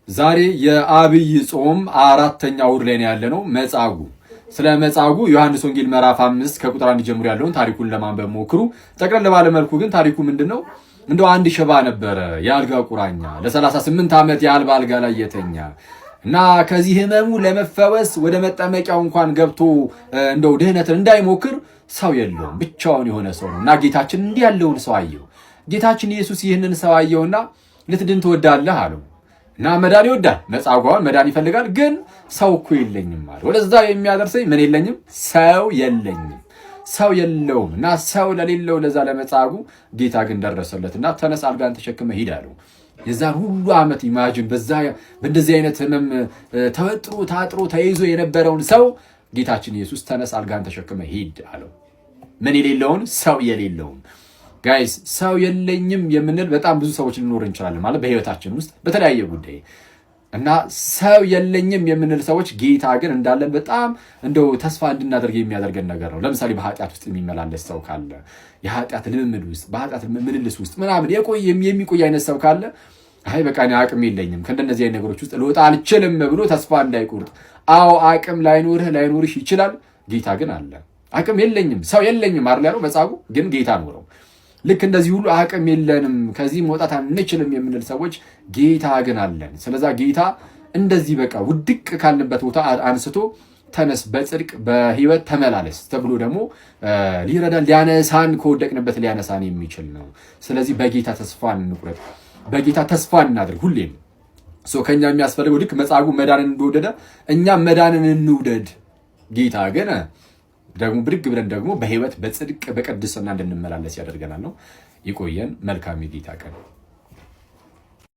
ዛሬ የአብይ ጾም አራተኛው እሁድ ላይ ያለነው መጻጉዕ ስለ መጻጉዕ ዮሐንስ ወንጌል ምዕራፍ 5 ከቁጥር 1 ጀምሮ ያለውን ታሪኩን ለማንበብ ሞክሩ። ጠቅለል ባለ መልኩ ግን ታሪኩ ምንድነው? እንደው አንድ ሽባ ነበረ የአልጋ ቁራኛ ለ38 ዓመት ያህል በአልጋ ላይ የተኛ እና ከዚህ ህመሙ ለመፈወስ ወደ መጠመቂያው እንኳን ገብቶ እንደው ድህነትን እንዳይሞክር ሰው የለውም፣ ብቻውን የሆነ ሰው ነው። እና ጌታችን እንዲህ ያለውን ሰው አየው። ጌታችን ኢየሱስ ይህንን ሰው አየውና ልትድን ትወዳለህ አለው። እና መዳን ይወዳል፣ መጻጉዕ መዳን ይፈልጋል። ግን ሰው እኮ የለኝም ማለት ወደዛ የሚያደርሰኝ ምን የለኝም? ሰው የለኝም፣ ሰው የለውም። እና ሰው ለሌለው ለዛ ለመጻጉዕ ጌታ ግን ደረሰለትና ተነስ አልጋን ተሸክመ ሂድ አለው። የዛን ሁሉ ዓመት ኢማጂን በእንደዚህ አይነት ህመም ተወጥሮ ታጥሮ ተይዞ የነበረውን ሰው ጌታችን ኢየሱስ ተነስ አልጋን ተሸክመ ሂድ አለው። ምን የሌለውን? ሰው የሌለውን። ጋይስ ሰው የለኝም የምንል በጣም ብዙ ሰዎች ልኖር እንችላለን ማለት በህይወታችን ውስጥ በተለያየ ጉዳይ እና ሰው የለኝም የምንል ሰዎች ጌታ ግን እንዳለን በጣም እንደው ተስፋ እንድናደርግ የሚያደርገን ነገር ነው። ለምሳሌ በኃጢአት ውስጥ የሚመላለስ ሰው ካለ የኃጢአት ልምምድ ውስጥ በኃጢአት ምልልስ ውስጥ ምናምን የሚቆይ አይነት ሰው ካለ አይ በቃ እኔ አቅም የለኝም ከእንደነዚህ አይነት ነገሮች ውስጥ ልወጣ አልችልም ብሎ ተስፋ እንዳይቆርጥ። አዎ አቅም ላይኖርሽ ይችላል፣ ጌታ ግን አለ። አቅም የለኝም ሰው የለኝም አይደል ያለው መጻጉዕ፣ ግን ጌታ ኖረው። ልክ እንደዚህ ሁሉ አቅም የለንም ከዚህ መውጣት አንችልም የምንል ሰዎች ጌታ ግን አለን። ስለዛ ጌታ እንደዚህ በቃ ውድቅ ካልንበት ቦታ አንስቶ ተነስ በጽድቅ በህይወት ተመላለስ ተብሎ ደግሞ ሊረዳን ሊያነሳን ከወደቅንበት ሊያነሳን የሚችል ነው። ስለዚህ በጌታ ተስፋ እንቁረጥ፣ በጌታ ተስፋ እናድርግ ሁሌም። ከኛ የሚያስፈልገው ልክ መጻጉዕ መዳንን እንደወደደ እኛም መዳንን እንውደድ። ጌታ ግን ደግሞ ብድግ ብለን ደግሞ በህይወት በጽድቅ በቅድስና እንድንመላለስ ያደርገናል ነው። ይቆየን። መልካም የጌታ ቀን